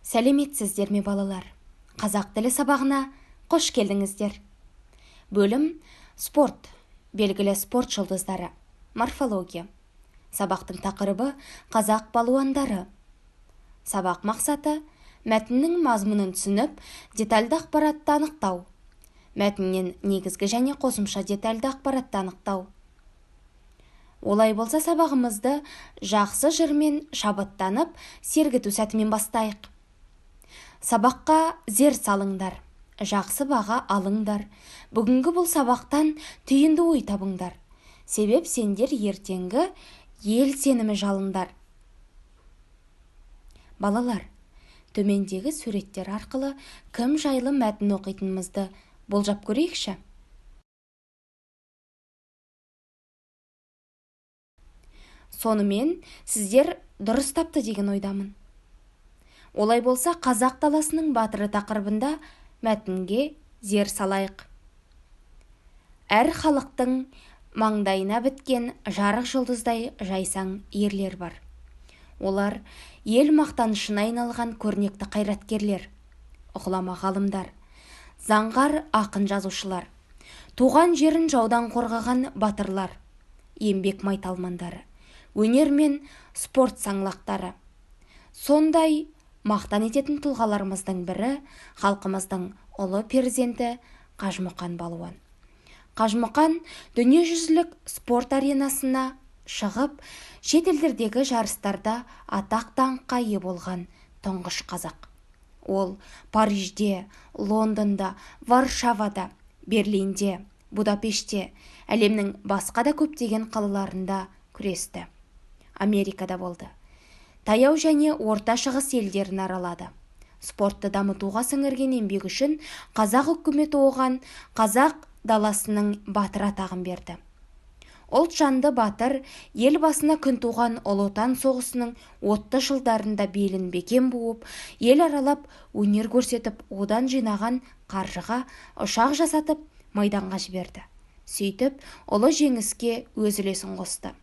Сәлеметсіздер ме балалар? Қазақ тілі сабағына қош келдіңіздер. Бөлім спорт, белгілі спорт жұлдыздары, морфология. Сабақтың тақырыбы қазақ балуандары. Сабақ мақсаты мәтіннің мазмұнын түсініп, детальды ақпаратты анықтау. Мәтіннен негізгі және қосымша детальды ақпаратты анықтау. Олай болса сабағымызды жақсы жырмен шабыттанып, сергіту сәтімен бастайық. Сабаққа зер салыңдар, жақсы баға алыңдар. Бүгінгі бұл сабақтан түйінді ой табыңдар. Себеп сендер ертеңгі ел сенімі жалыңдар. Балалар, төмендегі суреттер арқылы кім жайлы мәтін оқитынымызды болжап көрейікші. Сонымен сіздер дұрыс тапты деген ойдамын. Олай болса қазақ даласының батыры тақырыбында мәтінге зер салайық. Әр халықтың маңдайына біткен жарық жұлдыздай жайсаң ерлер бар. Олар ел мақтанышына айналған көрнекті қайраткерлер, ғұлама ғалымдар, заңғар ақын жазушылар, туған жерін жаудан қорғаған батырлар, еңбек майталмандары, өнер мен спорт саңлақтары. Сондай мақтан ететін тұлғаларымыздың бірі халқымыздың ұлы перзенті Қажымұқан балуан. Қажымұқан дүниежүзілік спорт аренасына шығып, шет елдердегі жарыстарда атақ-даңққа ие болған тұңғыш қазақ. Ол Парижде, Лондонда, Варшавада, Берлинде, Будапештте, әлемнің басқа да көптеген қалаларында күресті. Америкада болды. Таяу және орта шығыс елдерін аралады. Спортты дамытуға сіңірген еңбек үшін қазақ үкіметі оған қазақ даласының батыр атағын берді. Ұлт жанды батыр ел басына күн туған ұлы отан соғысының отты жылдарында белін бекем буып, ел аралап өнер көрсетіп, одан жинаған қаржыға ұшақ жасатып майданға жіберді. Сөйтіп, ұлы жеңіске өз үлесін қосты.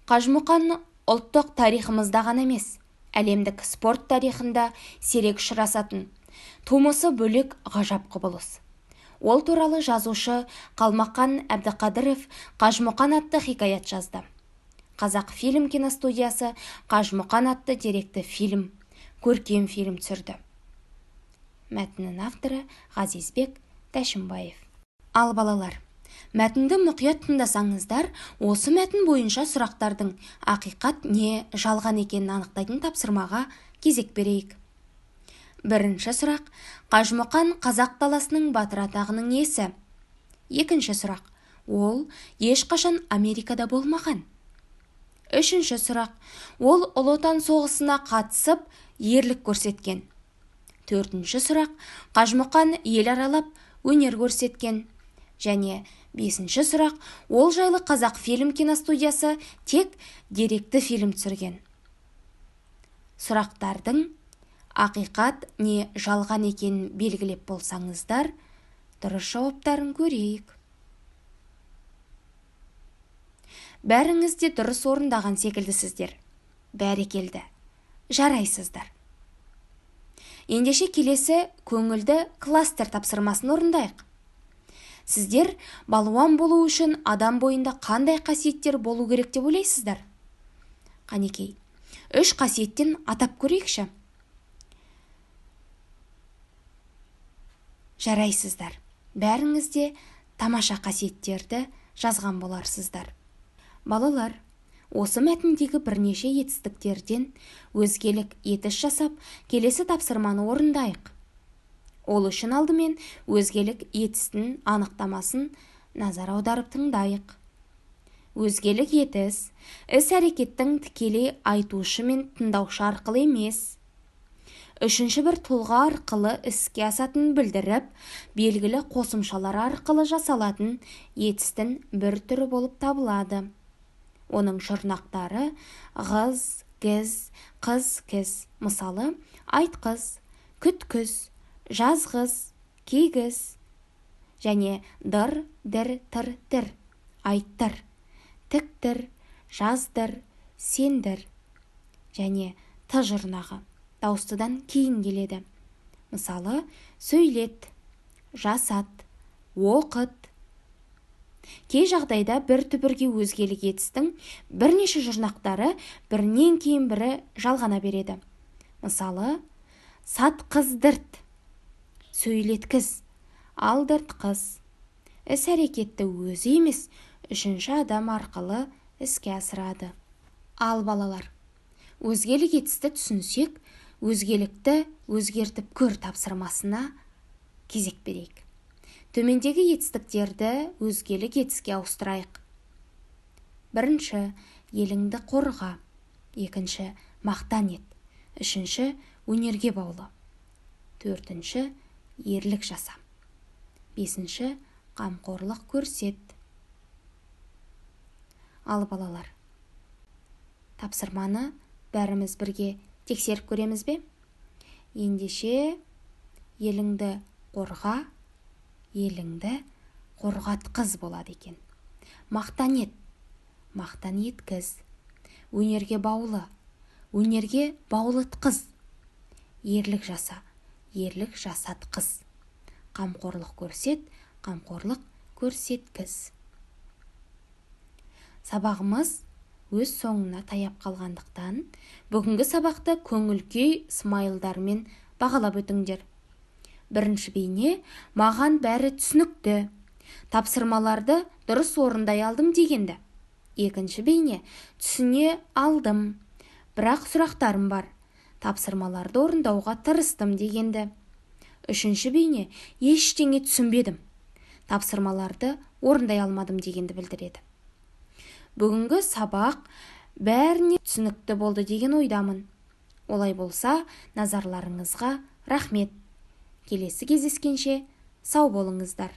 Қажымұқан ұлттық тарихымызда ғана емес, әлемдік спорт тарихында сирек ұшырасатын, тумысы бөлек ғажап құбылыс. Ол туралы жазушы Қалмақан Әбдіқадыров Қажымұқан атты хикаят жазды. Қазақ фильм киностудиясы Қажымұқан атты деректі фильм, көркем фильм түсірді. Мәтіннің авторы Ғазизбек Тәшімбаев. Ал балалар, мәтінді мұқият тыңдасаңыздар, осы мәтін бойынша сұрақтардың ақиқат не жалған екенін анықтайтын тапсырмаға кезек берейік. Бірінші сұрақ: Қажымұқан қазақ даласының батыр атағының иесі. Екінші сұрақ: ол ешқашан Америкада болмаған. Үшінші сұрақ: ол ұлы отан соғысына қатысып, ерлік көрсеткен. Төртінші сұрақ: Қажымұқан ел аралап, өнер көрсеткен. Және бесінші сұрақ: ол жайлы қазақ фильм киностудиясы тек деректі фильм түсірген. Сұрақтардың ақиқат не жалған екенін белгілеп болсаңыздар, дұрыс жауаптарын көрейік. Бәріңіз де дұрыс орындаған секілдісіздер. Бәрекелді, жарайсыздар. Ендеше келесі көңілді кластер тапсырмасын орындайық. Сіздер балуан болу үшін адам бойында қандай қасиеттер болу керек деп ойлайсыздар? Қанекей, 3 қасиеттен атап көрейікші. Жарайсыздар. Бәріңіз де тамаша қасиеттерді жазған боларсыздар. Балалар, осы мәтіндегі бірнеше етістіктерден өзгелік етіс жасап, келесі тапсырманы орындайық. Ол үшін алдымен өзгелік етістің анықтамасын назар аударып тыңдайық. Өзгелік етіс іс-әрекеттің тікелей айтушы мен тыңдаушы арқылы емес, үшінші бір тұлға арқылы іске асатынын білдіріп, белгілі қосымшалар арқылы жасалатын етістің бір түрі болып табылады. Оның жұрнақтары ғыз, гіз, қыз, кіз. Мысалы, айтқыз, күткіз, жазғыз, кигіз. Және дыр, дір, тыр, тір. Айттыр, тіктір, жаздыр, сендір. Және т жұрнағы. дауыстыдан кейін келеді. Мысалы, сөйлет, жасат, оқыт. Кей жағдайда бір түбірге өзгелік етістің бірнеше жұрнақтары бірінен кейін бірі жалғана береді. Мысалы, сатқыздырт, сөйлеткіз, алдыртқыз. Іс-әрекетті өзі емес, үшінші адам арқылы іске асырады. Ал балалар, өзгелік етісті түсінсек, өзгелікті өзгертіп көр тапсырмасына кезек берейік. Төмендегі етістіктерді өзгелік етіске ауыстырайық. Бірінші, еліңді қорға. Екінші, мақтан ет. Үшінші, өнерге баулы. Төртінші, ерлік жаса. Бесінші, қамқорлық көрсет. Ал балалар, тапсырманы бәріміз бірге тексеріп көреміз бе? Ендеше, еліңді қорға, еліңді қорғатқыз болады екен. Мақтан ет, мақтан еткіз. Өнерге баулы, өнерге баулытқыз. Ерлік жаса, ерлік жасатқыз. Қамқорлық көрсет, қамқорлық көрсеткіз. Сабағымыз өз соңына таяп қалғандықтан, бүгінгі сабақты көңіл-күй смайлдармен бағалап өтіңдер. Бірінші бейне, маған бәрі түсінікті. Тапсырмаларды дұрыс орындай алдым дегенді. Екінші бейне, түсіне алдым. Бірақ сұрақтарым бар. Тапсырмаларды орындауға тырыстым дегенді. Үшінші бейне, ештеңе түсінбедім. Тапсырмаларды орындай алмадым дегенді білдіреді. Бүгінгі сабақ бәріне түсінікті болды деген ойдамын. Олай болса, назарларыңызға рахмет. Келесі кездескенше сау болыңыздар.